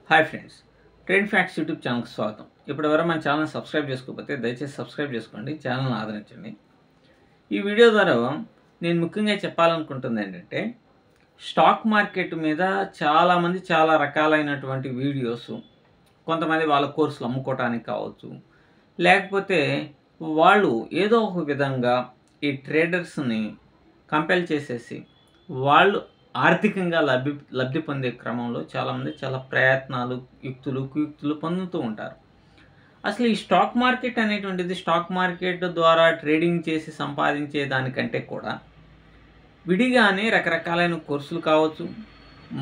Hi friends, trade facts YouTube ఛానల్కి స్వాగతం. ఇప్పటివరకు మన ఛానల్ సబ్స్క్రైబ్ చేసుకోకపోతే దయచేసి సబ్స్క్రైబ్ చేసుకోండి, ఛానల్ని ఆదరించండి. ఈ వీడియో ద్వారా నేను ముఖ్యంగా చెప్పాలనుకుంటుంది ఏంటంటే, స్టాక్ మార్కెట్ మీద చాలామంది చాలా రకాలైనటువంటి వీడియోస్, కొంతమంది వాళ్ళ కోర్సులు అమ్ముకోవటానికి కావచ్చు, లేకపోతే వాళ్ళు ఏదో ఒక విధంగా ఈ ట్రేడర్స్ని కంపెల్ చేసేసి వాళ్ళు ఆర్థికంగా లబ్ధి పొందే క్రమంలో చాలామంది చాలా ప్రయత్నాలు, కుయుక్తులు పొందుతూ ఉంటారు. అసలు ఈ స్టాక్ మార్కెట్ అనేటువంటిది స్టాక్ మార్కెట్ ద్వారా ట్రేడింగ్ చేసి సంపాదించే దానికంటే కూడా విడిగానే రకరకాలైన కోర్సులు కావచ్చు,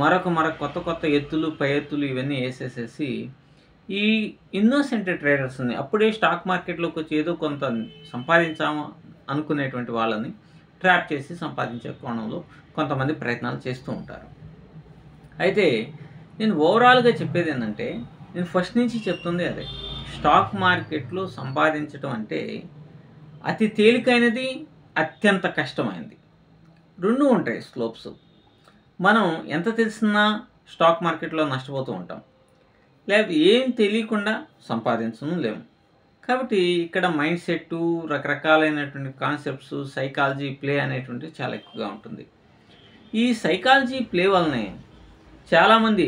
మరొక కొత్త ఎత్తులు, పై ఎత్తులు ఇవన్నీ వేసేసేసి ఈ ఇన్నోసెంట్ ట్రేడర్స్ని, అప్పుడే స్టాక్ మార్కెట్లోకి వచ్చి ఏదో కొంత సంపాదించాము అనుకునేటువంటి వాళ్ళని ట్రాప్ చేసి సంపాదించే కోణంలో కొంతమంది ప్రయత్నాలు చేస్తూ ఉంటారు. అయితే నేను ఓవరాల్గా చెప్పేది ఏంటంటే, నేను ఫస్ట్ నుంచి చెప్తుంది అదే, స్టాక్ మార్కెట్లో సంపాదించడం అంటే అతి తేలికైనది, అత్యంత కష్టమైనది. రెండు ఉంటాయి స్లోప్స్. మనం ఎంత తెలిసినా స్టాక్ మార్కెట్లో నష్టపోతూ ఉంటాం, లేకపోతే ఏం తెలియకుండా సంపాదించడం లేము. కాబట్టి ఇక్కడ మైండ్ సెట్, రకరకాలైనటువంటి కాన్సెప్ట్స్, సైకాలజీ ప్లే అనేటువంటిది చాలా ఎక్కువగా ఉంటుంది. ఈ సైకాలజీ ప్లే వల్లనే చాలామంది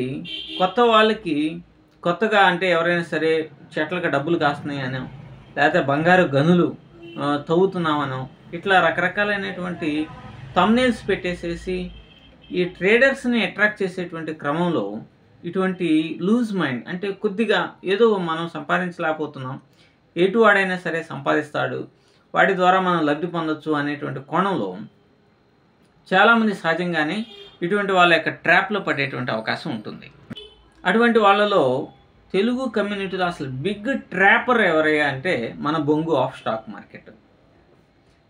కొత్త వాళ్ళకి, కొత్తగా అంటే ఎవరైనా సరే చెట్లకు డబ్బులు కాస్తున్నాయనో, లేకపోతే బంగారు గనులు తవ్వుతున్నామనో, ఇట్లా రకరకాలైనటువంటి థంబ్నెయిల్స్ పెట్టేసేసి ఈ ట్రేడర్స్ని అట్రాక్ట్ చేసేటువంటి క్రమంలో ఇటువంటి లూజ్ మైండ్, అంటే కొద్దిగా ఏదో మనం సంపాదించలేకపోతున్నాం, ఎటువాడైనా సరే సంపాదిస్తాడు, వాడి ద్వారా మనం లబ్ధి పొందొచ్చు అనేటువంటి కోణంలో చాలామంది సహజంగానే ఇటువంటి వాళ్ళ యొక్క ట్రాప్లో పడేటువంటి అవకాశం ఉంటుంది. అటువంటి వాళ్ళలో తెలుగు కమ్యూనిటీలో అసలు బిగ్ ట్రాపర్ ఎవరయ్యా అంటే మన బొంగు ఆఫ్ స్టాక్ మార్కెట్.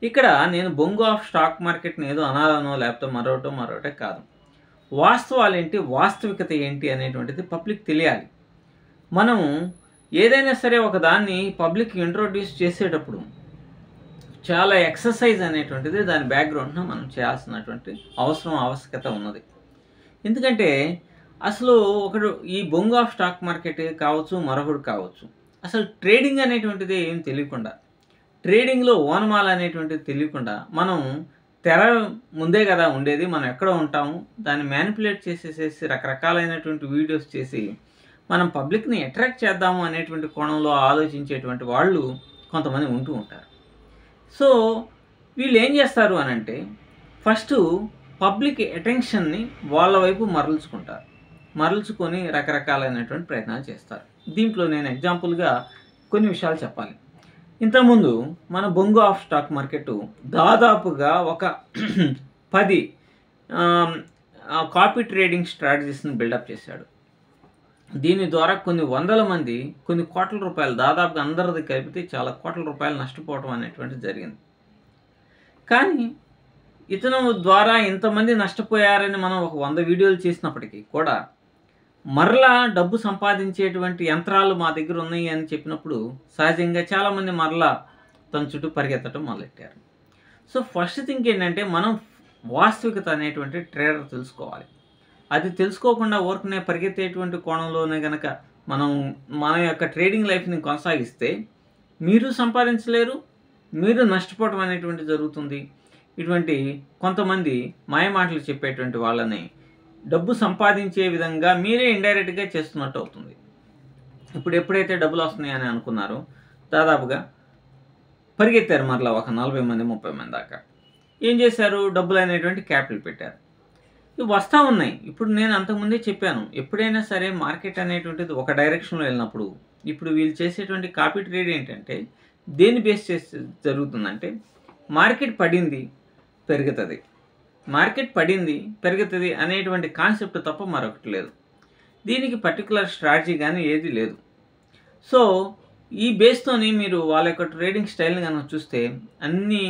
ఇక్కడ నేను బొంగు ఆఫ్ స్టాక్ మార్కెట్ని ఏదో అనాలనో లేకపోతే మరొకటే కాదు, వాస్తవాలు ఏంటి, వాస్తవికత ఏంటి అనేటువంటిది పబ్లిక్ తెలియాలి. మనం ఏదైనా సరే ఒక దాన్ని పబ్లిక్ ఇంట్రొడ్యూస్ చేసేటప్పుడు చాలా ఎక్సర్సైజ్ అనేటువంటిది దాని బ్యాక్గ్రౌండ్ను మనం చేయాల్సినటువంటి ఆవశ్యకత ఉన్నది. ఎందుకంటే అసలు ఒకడు ఈ బొంగు ఆఫ్ స్టాక్ మార్కెట్ కావచ్చు, మరొకడు కావచ్చు, అసలు ట్రేడింగ్ అనేటువంటిది ఏం తెలియకుండా, ట్రేడింగ్లో ఓనమాల అనేటువంటిది తెలియకుండా మనం తెర ముందే కదా ఉండేది, మనం ఎక్కడ ఉంటాము, దాన్ని మ్యానిపులేట్ చేసేసేసి రకరకాలైనటువంటి వీడియోస్ చేసి మనం పబ్లిక్ని అట్రాక్ట్ చేద్దాము అనేటువంటి కోణంలో ఆలోచించేటువంటి వాళ్ళు కొంతమంది ఉంటూ ఉంటారు. సో వీళ్ళు ఏం చేస్తారు అని అంటే, ఫస్ట్ పబ్లిక్ అటెన్షన్ని వాళ్ళ వైపు మరల్చుకొని రకరకాలైనటువంటి ప్రయత్నాలు చేస్తారు. దీంట్లో నేను ఎగ్జాంపుల్గా కొన్ని విషయాలు చెప్పాలి. ఇంతకుముందు మన బొంగు ఆఫ్ స్టాక్ మార్కెట్ దాదాపుగా ఒక 10 కాపీ ట్రేడింగ్ స్ట్రాటజీస్ని బిల్డప్ చేశాడు. దీని ద్వారా కొన్ని వందల మంది, కొన్ని కోట్ల రూపాయలు, దాదాపుగా అందరిది కలిపితే చాలా కోట్ల రూపాయలు నష్టపోవడం అనేటువంటిది జరిగింది. కానీ ఇతను ద్వారా ఇంతమంది నష్టపోయారని మనం ఒక 100 వీడియోలు చేసినప్పటికీ కూడా మరలా డబ్బు సంపాదించేటువంటి యంత్రాలు మా దగ్గర ఉన్నాయి అని చెప్పినప్పుడు సహజంగా చాలామంది మరలా తన చుట్టూ పరిగెత్తడం మొదలెట్టారు. సో ఫస్ట్ థింగ్ ఏంటంటే, మనం వాస్తవికత అనేటువంటి ట్రేడర్ తెలుసుకోవాలి. అది తెలుసుకోకుండా ఊరికనే పరిగెత్తేటువంటి కోణంలోనే కనుక మనం మన యొక్క ట్రేడింగ్ లైఫ్ని కొనసాగిస్తే మీరు సంపాదించలేరు, మీరు నష్టపోవడం అనేటువంటి జరుగుతుంది. ఇటువంటి కొంతమంది మాయమాటలు చెప్పేటువంటి వాళ్ళని డబ్బు సంపాదించే విధంగా మీరే ఇండైరెక్ట్గా చేస్తున్నట్టు అవుతుంది. ఇప్పుడు ఎప్పుడైతే డబ్బులు వస్తున్నాయని అనుకున్నారో దాదాపుగా పరిగెత్తారు మరలా ఒక 40 మంది 30 మంది దాకా. ఏం చేశారు, డబ్బులు అనేటువంటి క్యాపిటల్ పెట్టారు, ఇవి వస్తూ ఉన్నాయి. ఇప్పుడు నేను అంతకుముందే చెప్పాను, ఎప్పుడైనా సరే మార్కెట్ అనేటువంటిది ఒక డైరెక్షన్లో వెళ్ళినప్పుడు, ఇప్పుడు వీళ్ళు చేసేటువంటి కాపీ ట్రేడ్ ఏంటంటే దేన్ని బేస్ చేసి జరుగుతుందంటే, మార్కెట్ పడింది పెరుగుతుంది, మార్కెట్ పడింది పెరుగుతుంది అనేటువంటి కాన్సెప్ట్ తప్ప మరొకటి లేదు. దీనికి పర్టికులర్ స్ట్రాటజీ కానీ ఏది లేదు. సో ఈ బేస్తోని మీరు వాళ్ళ యొక్క ట్రేడింగ్ స్టైల్ని కనుక చూస్తే అన్నీ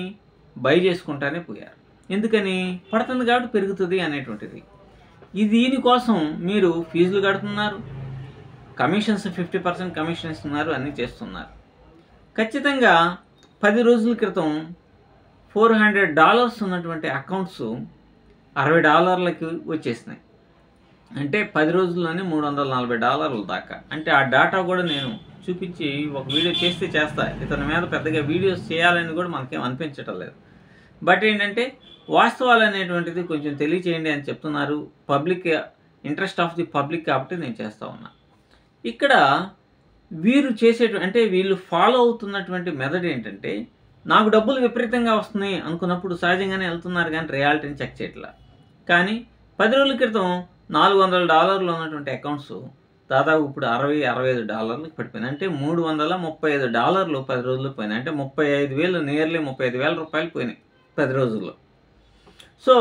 బై చేసుకుంటానే పోయారు. ఎందుకని, పడుతుంది కాబట్టి పెరుగుతుంది అనేటువంటిది. దీనికోసం మీరు ఫీజులు కడుతున్నారు, కమిషన్స్ 50% కమిషన్ ఇస్తున్నారు, అన్నీ చేస్తున్నారు. ఖచ్చితంగా 10 రోజుల క్రితం $400 ఉన్నటువంటి అకౌంట్స్ $60 వచ్చేసినాయి. అంటే 10 రోజుల్లోనే $340 దాకా. అంటే ఆ డాటా కూడా నేను చూపించి ఒక వీడియో చేస్తే చేస్తా. ఇతని మీద పెద్దగా వీడియోస్ చేయాలని కూడా మనకేం అనిపించటం లేదు. బట్ ఏంటంటే వాస్తవాలు అనేటువంటిది కొంచెం తెలియచేయండి అని చెప్తున్నారు. Public interest of the public కాబట్టి నేను చేస్తూ ఉన్నా. ఇక్కడ వీరు అంటే వీళ్ళు ఫాలో అవుతున్నటువంటి మెథడ్ ఏంటంటే, నాకు డబ్బులు విపరీతంగా వస్తున్నాయి అనుకున్నప్పుడు సహజంగానే వెళ్తున్నారు కానీ రియాలిటీని చెక్ చేయట్లా. కానీ 10 రోజుల క్రితం $400 ఉన్నటువంటి అకౌంట్స్ దాదాపు ఇప్పుడు $65 పడిపోయినాయి. అంటే $335 10 రోజుల్లో పోయినాయి. అంటే 35,000 నియర్లీ ₹35,000 పోయినాయి 10 రోజుల్లో. సో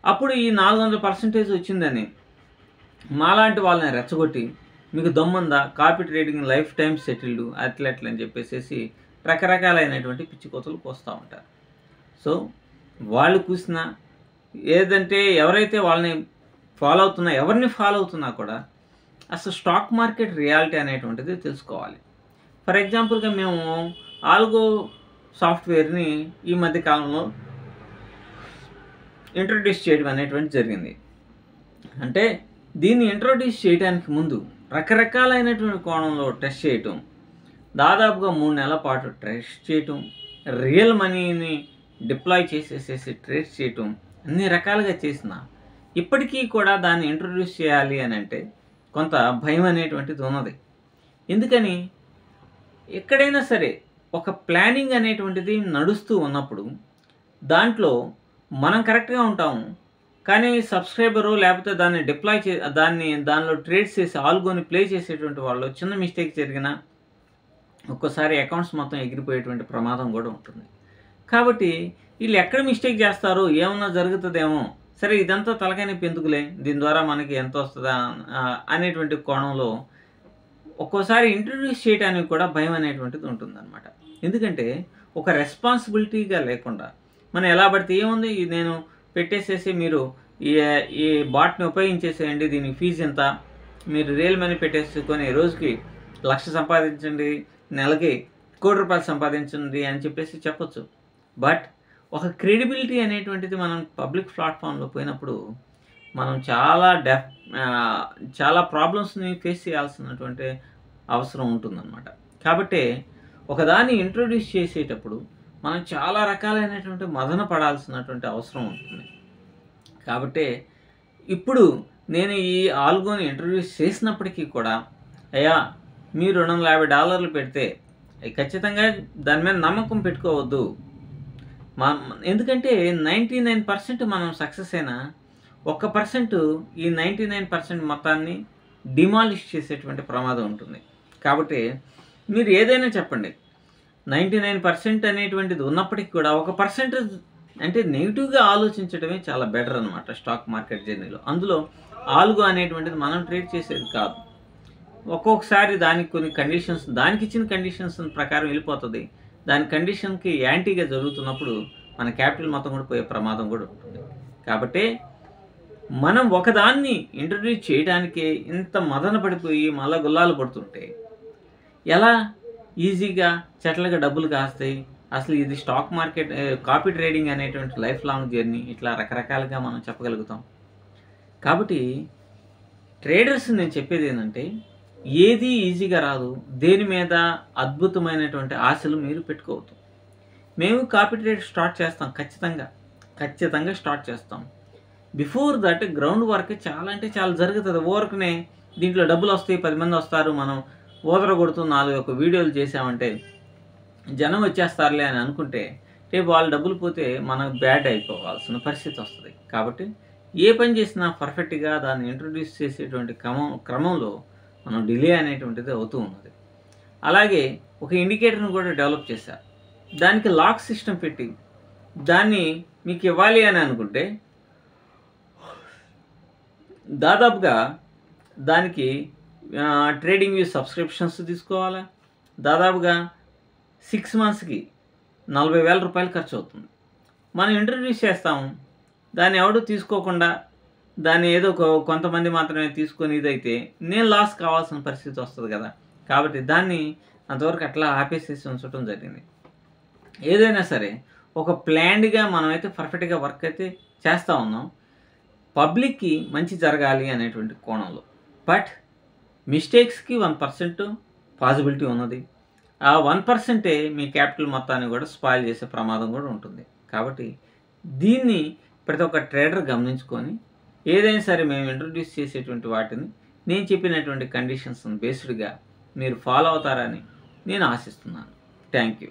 అప్పుడు ఈ 400% వచ్చిందని మాలాంటి వాళ్ళని రెచ్చగొట్టి, మీకు దమ్ముందా, copy trading life time settled అట్లా అని చెప్పేసి రకరకాలైనటువంటి పిచ్చి కోతలు కోస్తూ ఉంటారు. సో వాళ్ళు కూసినా ఏదంటే ఎవరైతే వాళ్ళని ఎవరిని ఫాలో అవుతున్నా కూడా అసలు స్టాక్ మార్కెట్ రియాలిటీ అనేటువంటిది తెలుసుకోవాలి. ఫర్ ఎగ్జాంపుల్గా మేము ఆల్గో సాఫ్ట్వేర్ని ఈ మధ్య కాలంలో ఇంట్రొడ్యూస్ చేయడం అనేటువంటి జరిగింది. అంటే దీన్ని ఇంట్రొడ్యూస్ చేయడానికి ముందు రకరకాలైనటువంటి కోణంలో టెస్ట్ చేయటం, దాదాపుగా 3 నెలల పాటు టెస్ట్ చేయటం, రియల్ మనీని డిప్లాయ్ చేసేసేసి ట్రేడ్ చేయటం, అన్ని రకాలుగా చేసిన ఇప్పటికీ కూడా దాన్ని ఇంట్రొడ్యూస్ చేయాలి అని అంటే కొంత భయం అనేటువంటిది ఉన్నది. ఎందుకని, ఎక్కడైనా సరే ఒక ప్లానింగ్ అనేటువంటిది నడుస్తూ ఉన్నప్పుడు దాంట్లో మనం కరెక్ట్గా ఉంటాము, కానీ సబ్స్క్రైబరు లేకపోతే దాన్ని డిప్లాయ్ దానిలో ట్రేడ్స్ చేసి ఆల్గోని ప్లే చేసేటువంటి వాళ్ళు చిన్న మిస్టేక్ జరిగినా ఒక్కోసారి అకౌంట్స్ మొత్తం ఎగిరిపోయేటువంటి ప్రమాదం కూడా ఉంటుంది. కాబట్టి వీళ్ళు ఎక్కడ మిస్టేక్ చేస్తారో, ఏమన్నా జరుగుతుందేమో, సరే ఇదంతా తలకాయ నొప్పి ఎందుకులే, దీని ద్వారా మనకి ఎంత వస్తుందా అనేటువంటి కోణంలో ఒక్కోసారి ఇంట్రడ్యూస్ చేయడానికి కూడా భయం అనేటువంటిది ఉంటుందన్నమాట. ఎందుకంటే ఒక రెస్పాన్సిబిలిటీగా లేకుండా మనం ఎలా పడితే ఏముంది, నేను పెట్టేసేసి మీరు ఈ బాట్ని ఉపయోగించేసేయండి, దీనికి ఫీజు ఎంత, మీరు రియల్ మనీ పెట్టేసుకొని రోజుకి 1,00,000 సంపాదించండి, నెలకి ₹1,00,00,000 సంపాదించండి అని చెప్పేసి చెప్పొచ్చు. బట్ ఒక క్రెడిబిలిటీ అనేటువంటిది మనం పబ్లిక్ ప్లాట్ఫామ్లో పోయినప్పుడు మనం చాలా ప్రాబ్లమ్స్ని ఫేస్ చేయాల్సినటువంటి అవసరం ఉంటుందన్నమాట. కాబట్టి ఒకదాన్ని ఇంట్రొడ్యూస్ చేసేటప్పుడు మనం చాలా రకాలైనటువంటి మదన పడాల్సినటువంటి అవసరం ఉంటుంది. కాబట్టి ఇప్పుడు నేను ఈ ఆల్గోని ఇంట్రొడ్యూస్ చేసినప్పటికీ కూడా, అయ్యా మీరు $250 పెడితే ఖచ్చితంగా దాని మీద నమ్మకం పెట్టుకోవద్దు. ఎందుకంటే 99% మనం సక్సెస్ అయినా 1% ఈ 99% మొత్తాన్ని డిమాలిష్ చేసేటువంటి ప్రమాదం ఉంటుంది. కాబట్టి మీరు ఏదైనా చెప్పండి, 99% అనేటువంటిది ఉన్నప్పటికీ కూడా 1% అంటే నెగిటివ్గా ఆలోచించడమే చాలా బెటర్ అనమాట స్టాక్ మార్కెట్ జర్నీలో. అందులో ఆల్గో అనేటువంటిది మనం ట్రేడ్ చేసేది కాదు. ఒక్కొక్కసారి దానికి కొన్ని కండిషన్స్, దానికి ఇచ్చిన కండిషన్స్ ప్రకారం వెళ్ళిపోతుంది. దాని కండిషన్కి యాంటీగా జరుగుతున్నప్పుడు మన క్యాపిటల్ మొత్తం కూడా పోయే ప్రమాదం కూడా ఉంటుంది. కాబట్టి మనం ఒకదాన్ని ఇంట్రడ్యూస్ చేయడానికే ఇంత మదన పడిపోయి మళ్ళా గుల్లాలు పడుతుంటే ఎలా ఈజీగా చెట్లుగా డబ్బులు కాస్తాయి? అసలు ఇది స్టాక్ మార్కెట్ కాపీ ట్రేడింగ్ అనేటువంటి లైఫ్ లాంగ్ జర్నీ, ఇట్లా రకరకాలుగా మనం చెప్పగలుగుతాం. కాబట్టి ట్రేడర్స్ నేను చెప్పేది ఏంటంటే, ఏది ఈజీగా రాదు, దేని మీద అద్భుతమైనటువంటి ఆశలు మీరు పెట్టుకోవద్దు. మేము కాపీ ట్రేడ్ స్టార్ట్ చేస్తాం, ఖచ్చితంగా స్టార్ట్ చేస్తాం. బిఫోర్ దట్ గ్రౌండ్ వర్క్ చాలా అంటే చాలా జరుగుతుంది. వర్క్నే దీంట్లో డబ్బులు వస్తాయి, 10 మంది వస్తారు, మనం ఓదర కొడుతూ 4 వీడియోలు చేసామంటే జనం వచ్చేస్తారులే అని అనుకుంటే రేపు వాళ్ళ డబ్బులు పోతే మనకు బ్యాడ్ అయిపోవాల్సిన పరిస్థితి వస్తుంది. కాబట్టి ఏ పని చేసినా పర్ఫెక్ట్గా దాన్ని ఇంట్రొడ్యూస్ చేసేటువంటి క్రమంలో మనం డిలే అనేటువంటిది అవుతూ ఉన్నది. అలాగే ఒక ఇండికేటర్ని కూడా డెవలప్ చేశారు. దానికి లాక్ సిస్టమ్ పెట్టి దాన్ని మీకు ఇవ్వాలి అని అనుకుంటే దాదాపుగా దానికి ట్రేడింగ్ వ్యూ సబ్స్క్రిప్షన్స్ తీసుకోవాలా. దాదాపుగా 6 మంత్స్కి ₹40,000 ఖర్చు అవుతుంది. మనం ఇంట్రడ్యూస్ చేస్తాము, దాన్ని ఎవడు తీసుకోకుండా దాన్ని ఏదో కొంతమంది మాత్రమే తీసుకొని ఇదైతే నేను లాస్ కావాల్సిన పరిస్థితి వస్తుంది కదా. కాబట్టి దాన్ని అంతవరకు అట్లా ఆపేసేసి ఉంచడం జరిగింది. ఏదైనా సరే ఒక ప్లాన్డ్గా మనమైతే పర్ఫెక్ట్గా వర్క్ అయితే చేస్తూ ఉన్నాం. పబ్లిక్కి మంచి జరగాలి అనేటువంటి కోణంలో. బట్ మిస్టేక్స్కి 1% పాజిబిలిటీ ఉన్నది. ఆ 1%ఏ మీ క్యాపిటల్ మొత్తాన్ని కూడా స్పాయిల్ చేసే ప్రమాదం కూడా ఉంటుంది. కాబట్టి దీన్ని ప్రతి ఒక్క ట్రేడర్ గమనించుకొని ఏదైనా సరే మేము ఇంట్రొడ్యూస్ చేసేటువంటి వాటిని నేను చెప్పినటువంటి కండిషన్స్ బేస్డ్గా మీరు ఫాలో అవుతారని నేను ఆశిస్తున్నాను. Thank you.